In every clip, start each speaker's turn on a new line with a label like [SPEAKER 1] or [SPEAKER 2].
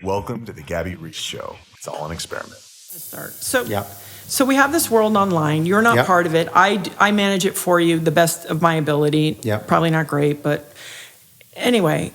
[SPEAKER 1] Welcome to the Gabby Reese Show. It's all an experiment.
[SPEAKER 2] Start. So we have this world online. You're not part of it. I manage it for you the best of my ability. Probably not great, but anyway,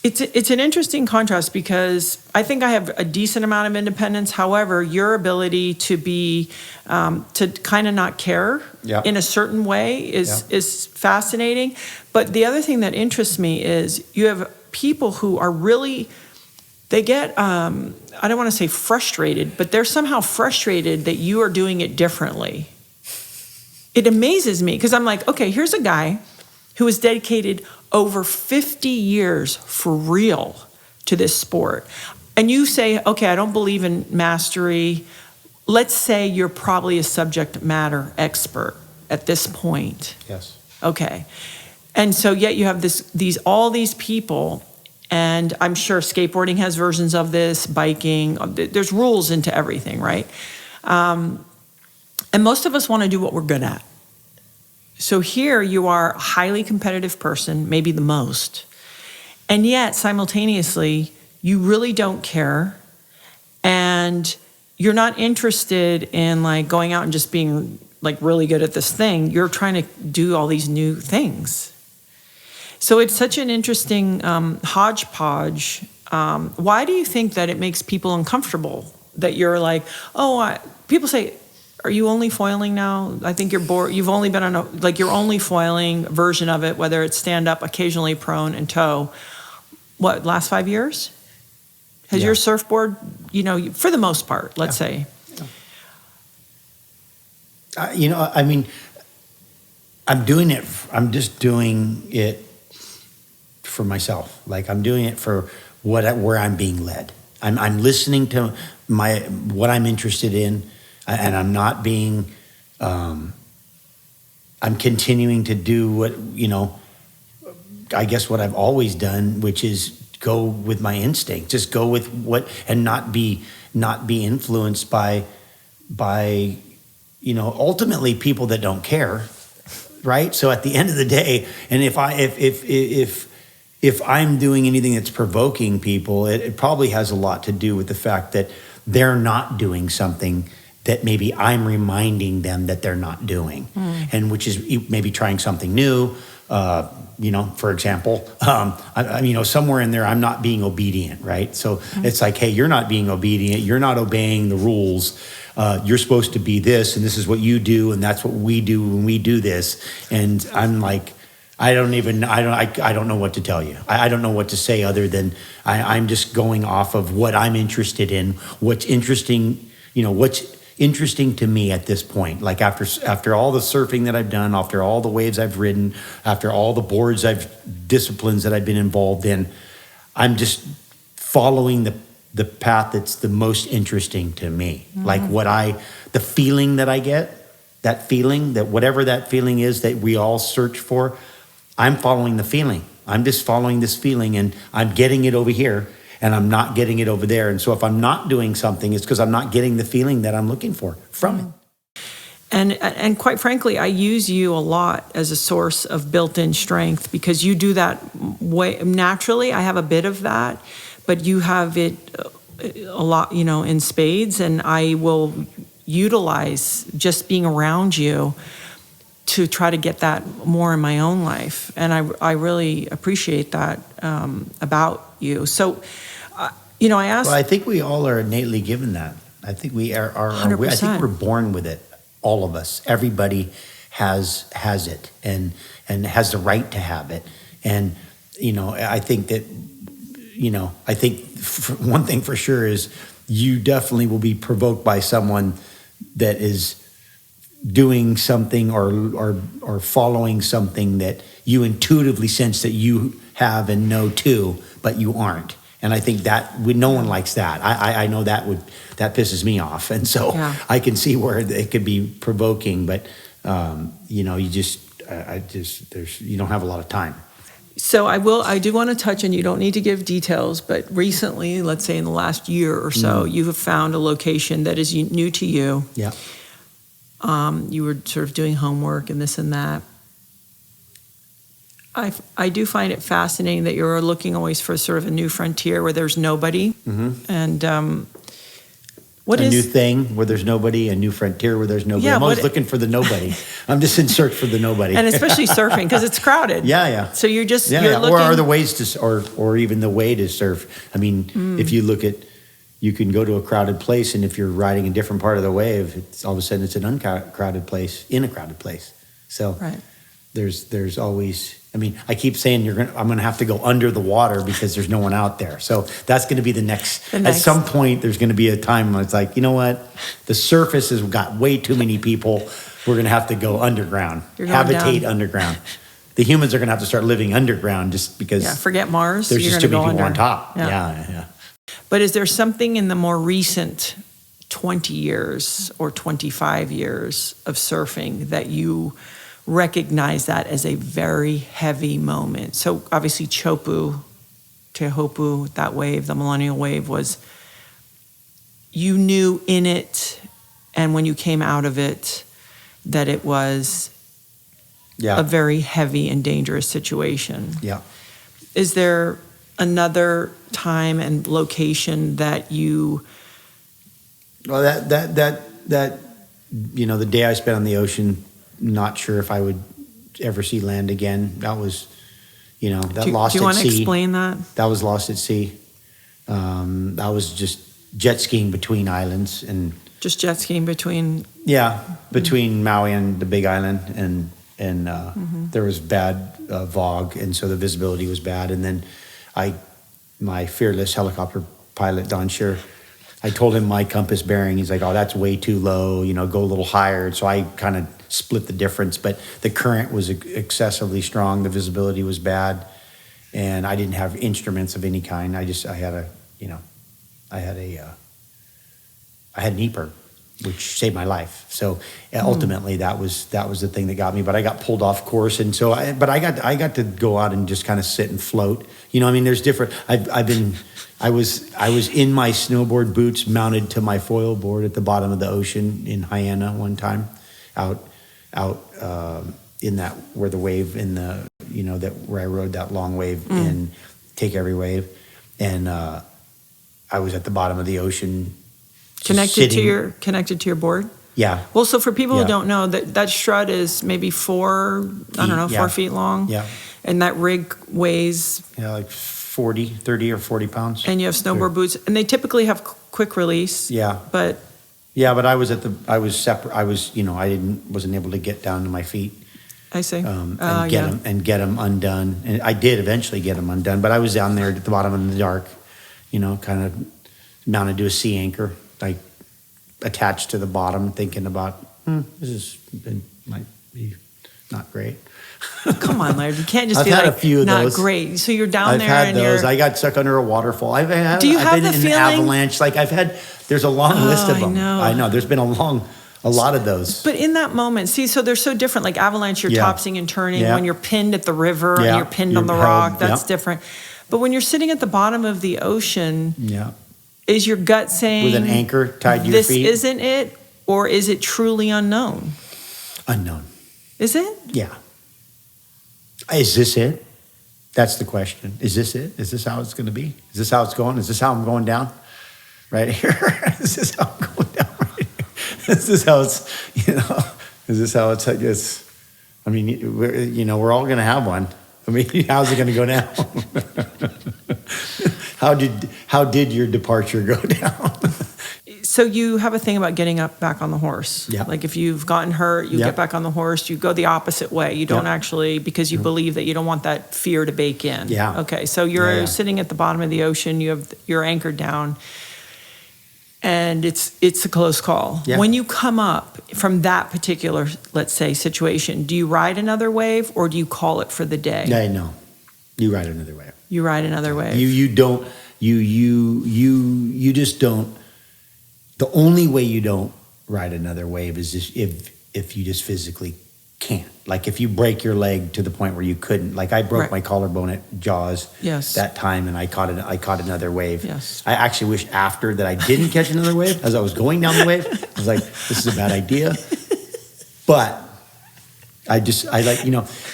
[SPEAKER 2] it's an interesting contrast because I think I have a decent amount of independence. However, your ability to be to kind of not care in a certain way is fascinating. But the other thing that interests me is you have people who are really, they get, I don't want to say frustrated, but they're somehow frustrated that you are doing it differently. It amazes me because I'm like, okay, here's a guy who has dedicated over 50 years for real to this sport. And you say, okay, I don't believe in mastery. Let's say you're probably a subject matter expert at this point.
[SPEAKER 3] Yes.
[SPEAKER 2] Okay. And so yet you have all these people, and I'm sure skateboarding has versions of this, biking, there's rules into everything, right? And most of us want to do what we're good at. So here you are a highly competitive person, maybe the most, and yet simultaneously you really don't care, and you're not interested in like going out and just being like really good at this thing. You're trying to do all these new things. So it's such an interesting hodgepodge. Why do you think that it makes people uncomfortable? That you're like, people say, are you only foiling now? I think you're bored. You've only been on your only foiling version of it, whether it's stand up, occasionally prone and tow. What, last 5 years? Has your surfboard, for the most part, let's say.
[SPEAKER 3] I mean, I'm just doing it for myself. Like I'm doing it for where I'm being led. I'm listening to what I'm interested in. And I'm not being, I'm continuing to do what, I guess what I've always done, which is go with my instinct, just go with and not be influenced by, ultimately people that don't care. Right. So at the end of the day, and if I'm doing anything that's provoking people, it probably has a lot to do with the fact that they're not doing something that maybe I'm reminding them that they're not doing, and which is maybe trying something new. For example, somewhere in there, I'm not being obedient, right? So it's like, hey, you're not being obedient. You're not obeying the rules. You're supposed to be this, and this is what you do, and that's what we do when we do this. And I'm like, I don't know what to tell you. I don't know what to say other than I'm just going off of what I'm interested in, what's interesting, what's interesting to me at this point. Like after all the surfing that I've done, after all the waves I've ridden, after all the disciplines that I've been involved in, I'm just following the path that's the most interesting to me. Like the feeling that I get, that feeling, that whatever that feeling is that we all search for, I'm following the feeling. I'm just following this feeling, and I'm getting it over here, and I'm not getting it over there. And so if I'm not doing something, it's because I'm not getting the feeling that I'm looking for from it.
[SPEAKER 2] And quite frankly, I use you a lot as a source of built-in strength because you do that way naturally. I have a bit of that, but you have it a lot, in spades, and I will utilize just being around you to try to get that more in my own life. And I really appreciate that about you. So, I asked...
[SPEAKER 3] Well, I think we all are innately given that. I think we are 100%. I think we're born with it, all of us. Everybody has it and has the right to have it. And, I think that, one thing for sure is you definitely will be provoked by someone that is doing something or following something that you intuitively sense that you have and know too, but you aren't. And I think that no one likes that. I know that pisses me off, and so I can see where it could be provoking. But you don't have a lot of time.
[SPEAKER 2] So I do want to touch, and you don't need to give details, but recently, let's say in the last year or so, you have found a location that is new to you.
[SPEAKER 3] Yeah.
[SPEAKER 2] You were sort of doing homework and this and that. I do find it fascinating that you're looking always for sort of a new frontier where there's nobody. And what
[SPEAKER 3] a
[SPEAKER 2] is
[SPEAKER 3] new thing where there's nobody, a new frontier where there's nobody.
[SPEAKER 2] Yeah,
[SPEAKER 3] I'm always looking for the nobody. I'm just in search for the nobody.
[SPEAKER 2] and especially surfing because it's crowded.
[SPEAKER 3] Yeah.
[SPEAKER 2] So you're just
[SPEAKER 3] Yeah,
[SPEAKER 2] you're
[SPEAKER 3] yeah.
[SPEAKER 2] looking.
[SPEAKER 3] Or are the ways to, or even the way to surf. I mean, if you look at, you can go to a crowded place, and if you're riding a different part of the wave, it's all of a sudden it's an uncrowded place in a crowded place. So
[SPEAKER 2] Right.
[SPEAKER 3] there's always. I mean, I keep saying I'm gonna have to go under the water because there's no one out there. So that's gonna be the next. At some point, there's gonna be a time when it's like, you know what, the surface has got way too many people. We're gonna have to go underground, habitate underground. The humans are gonna have to start living underground just because.
[SPEAKER 2] Yeah, forget Mars.
[SPEAKER 3] There's just too many people on top.
[SPEAKER 2] Yeah.
[SPEAKER 3] Yeah.
[SPEAKER 2] But is there something in the more recent 20 years or 25 years of surfing that you recognize that as a very heavy moment? So obviously Chopu, Tehopu, that wave, the millennial wave was, you knew in it and when you came out of it that it was a very heavy and dangerous situation.
[SPEAKER 3] Yeah.
[SPEAKER 2] Is there another time and location that you...
[SPEAKER 3] Well, that the day I spent on the ocean, not sure if I would ever see land again. That was, that lost at sea.
[SPEAKER 2] Do you want to explain that?
[SPEAKER 3] That was lost at sea. That was just jet skiing between islands and
[SPEAKER 2] just jet skiing between.
[SPEAKER 3] Yeah, between Maui and the Big Island, and there was bad fog, and so the visibility was bad. And then my fearless helicopter pilot Don Scheer, I told him my compass bearing. He's like, "Oh, that's way too low. Go a little higher." So I kind of split the difference, but the current was excessively strong. The visibility was bad, and I didn't have instruments of any kind. I had an EPIRB, which saved my life. So ultimately, that was the thing that got me. But I got pulled off course, and so I got to go out and just kind of sit and float. There's different. I was in my snowboard boots mounted to my foil board at the bottom of the ocean in Hyanna one time, out in that where the wave in the where I rode that long wave in Take Every Wave, and I was at the bottom of the ocean.
[SPEAKER 2] Connected to your board?
[SPEAKER 3] Yeah.
[SPEAKER 2] Well, so for people who don't know, that strut is maybe 4 feet long.
[SPEAKER 3] Yeah.
[SPEAKER 2] And that rig weighs?
[SPEAKER 3] Like 30 or 40 pounds.
[SPEAKER 2] And you have snowboard boots. And they typically have quick release.
[SPEAKER 3] Yeah.
[SPEAKER 2] But
[SPEAKER 3] I was separate. I wasn't able to get down to my feet.
[SPEAKER 2] I see.
[SPEAKER 3] And get them undone. And I did eventually get them undone, but I was down there at the bottom in the dark, kind of mounted to a sea anchor, like attached to the bottom, thinking about might be not great.
[SPEAKER 2] Come on, Laird. You can't just
[SPEAKER 3] I've
[SPEAKER 2] be
[SPEAKER 3] had
[SPEAKER 2] like,
[SPEAKER 3] a few of
[SPEAKER 2] not
[SPEAKER 3] those.
[SPEAKER 2] Great. So you're down
[SPEAKER 3] I've
[SPEAKER 2] there
[SPEAKER 3] had
[SPEAKER 2] and
[SPEAKER 3] those. I got stuck under a waterfall. I've been in an avalanche. Like there's a long list of them. I know. There's been a lot of those.
[SPEAKER 2] But in that moment, so they're so different. Like avalanche, you're topsing and turning.
[SPEAKER 3] Yeah.
[SPEAKER 2] When you're pinned at the river and you're pinned on the rock, that's different. But when you're sitting at the bottom of the ocean, is your gut saying,
[SPEAKER 3] with an anchor tied to your feet?
[SPEAKER 2] This isn't it? Or is it truly unknown?
[SPEAKER 3] Unknown.
[SPEAKER 2] Is it?
[SPEAKER 3] Yeah. Is this it? That's the question. Is this it? Is this how it's going to be? Is this how it's going? Is this how I'm going down? Right here? Is this how I'm going down right here? Is this how it's, is this how it's, I mean, we're all going to have one. I mean, how's it going to go down? How did your departure go down?
[SPEAKER 2] So you have a thing about getting up back on the horse.
[SPEAKER 3] Yeah.
[SPEAKER 2] Like if you've gotten hurt, you get back on the horse, you go the opposite way. You don't actually, because you believe that you don't want that fear to bake in.
[SPEAKER 3] Yeah.
[SPEAKER 2] Okay, so you're sitting at the bottom of the ocean, you're anchored down, and it's a close call.
[SPEAKER 3] Yeah.
[SPEAKER 2] When you come up from that particular, let's say, situation, do you ride another wave or do you call it for the day?
[SPEAKER 3] Yeah, no. You ride another wave.
[SPEAKER 2] You ride another wave.
[SPEAKER 3] You don't, you just don't. The only way you don't ride another wave is just if you just physically can't. Like if you break your leg to the point where you couldn't. Like I broke my collarbone at Jaws that time, and I caught another wave.
[SPEAKER 2] Yes.
[SPEAKER 3] I actually wish after that I didn't catch another wave. As I was going down the wave, I was like, this is a bad idea. But I like,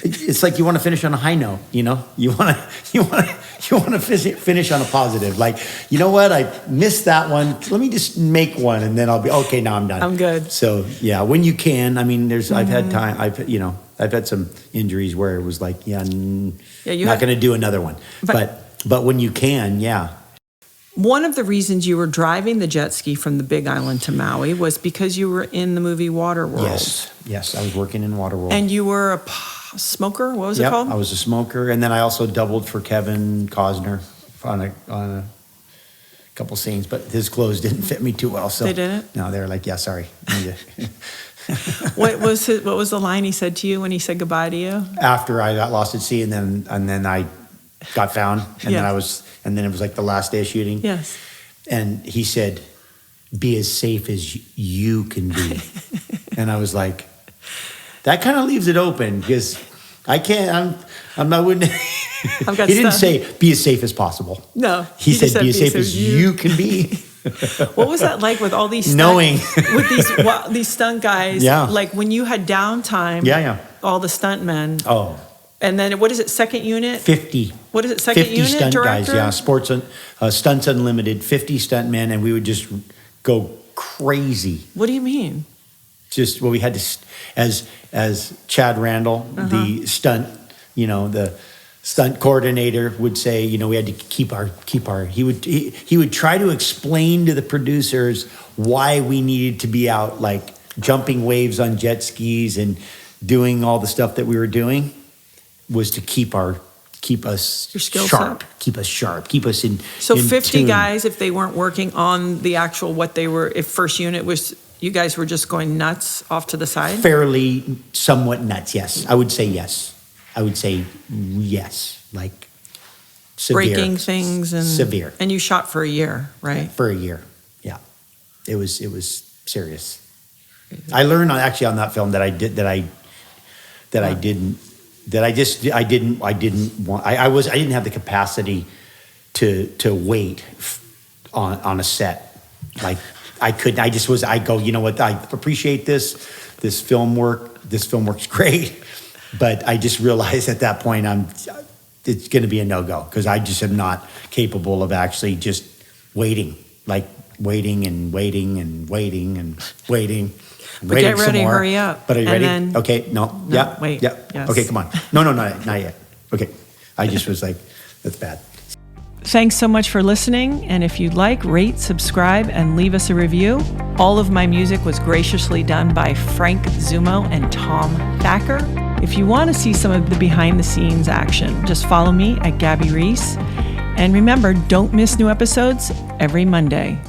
[SPEAKER 3] it's like you want to finish on a high note, you want to finish on a positive. Like, you know what? I missed that one. Let me just make one, and then I'll be okay. Now I'm done.
[SPEAKER 2] I'm good.
[SPEAKER 3] So yeah, when you can, I mean, I've had time. I've had some injuries where it was like, not going to do another one. But when you can, yeah.
[SPEAKER 2] One of the reasons you were driving the jet ski from the Big Island to Maui was because you were in the movie Waterworld.
[SPEAKER 3] Yes, I was working in Waterworld.
[SPEAKER 2] And you were a smoker? What was it called?
[SPEAKER 3] I was a smoker, and then I also doubled for Kevin Costner on a couple scenes, but his clothes didn't fit me too well. So
[SPEAKER 2] they didn't?
[SPEAKER 3] No, they were like, yeah, sorry.
[SPEAKER 2] What was the line he said to you when he said goodbye to you?
[SPEAKER 3] After I got lost at sea, and then I got found, and then it was like the last day of shooting.
[SPEAKER 2] Yes. And
[SPEAKER 3] he said, "Be as safe as you can be." And I was like, that kind of leaves it open because I can't. I'm not. Wouldn't. He didn't say be as safe as possible.
[SPEAKER 2] No.
[SPEAKER 3] He said be as safe as you can be.
[SPEAKER 2] What was that like with all these with these stunt guys?
[SPEAKER 3] Yeah.
[SPEAKER 2] Like when you had downtime.
[SPEAKER 3] Yeah.
[SPEAKER 2] All the stuntmen.
[SPEAKER 3] Oh.
[SPEAKER 2] And then what is it? Second unit?
[SPEAKER 3] 50.
[SPEAKER 2] What is it? Second
[SPEAKER 3] 50
[SPEAKER 2] unit
[SPEAKER 3] stunt
[SPEAKER 2] director?
[SPEAKER 3] guys, Stunts Unlimited, 50 stuntmen, and we would just go crazy.
[SPEAKER 2] What do you mean?
[SPEAKER 3] We had to, as Chad Randall, the stunt, the stunt coordinator would say, we had to keep our. He would try to explain to the producers why we needed to be out like jumping waves on jet skis and doing all the stuff that we were doing. Was to keep us sharp, keep us in.
[SPEAKER 2] So
[SPEAKER 3] in
[SPEAKER 2] 50
[SPEAKER 3] tune.
[SPEAKER 2] guys, if they weren't working on the actual if first unit was, you guys were just going nuts off to the side?
[SPEAKER 3] Fairly, somewhat nuts, yes. I would say yes. Like severe.
[SPEAKER 2] Breaking things and
[SPEAKER 3] severe.
[SPEAKER 2] And you shot for a year, right?
[SPEAKER 3] For a year, yeah. It was serious. I learned on that film that I didn't have the capacity to wait on a set. Like I couldn't. I go. You know what? I appreciate this film work. This film works great, but I just realized at that point it's going to be a no-go because I just am not capable of actually just waiting and waiting and waiting and waiting.
[SPEAKER 2] But get ready, hurry up.
[SPEAKER 3] But are you ready?
[SPEAKER 2] Then,
[SPEAKER 3] okay, no, yeah,
[SPEAKER 2] wait,
[SPEAKER 3] yeah.
[SPEAKER 2] yes.
[SPEAKER 3] Okay, come on. No, not yet. Okay, I just was like, that's bad.
[SPEAKER 2] Thanks so much for listening. And if you'd like, rate, subscribe, and leave us a review. All of my music was graciously done by Frank Zumo and Tom Thacker. If you want to see some of the behind-the-scenes action, just follow me at Gabby Reese. And remember, don't miss new episodes every Monday.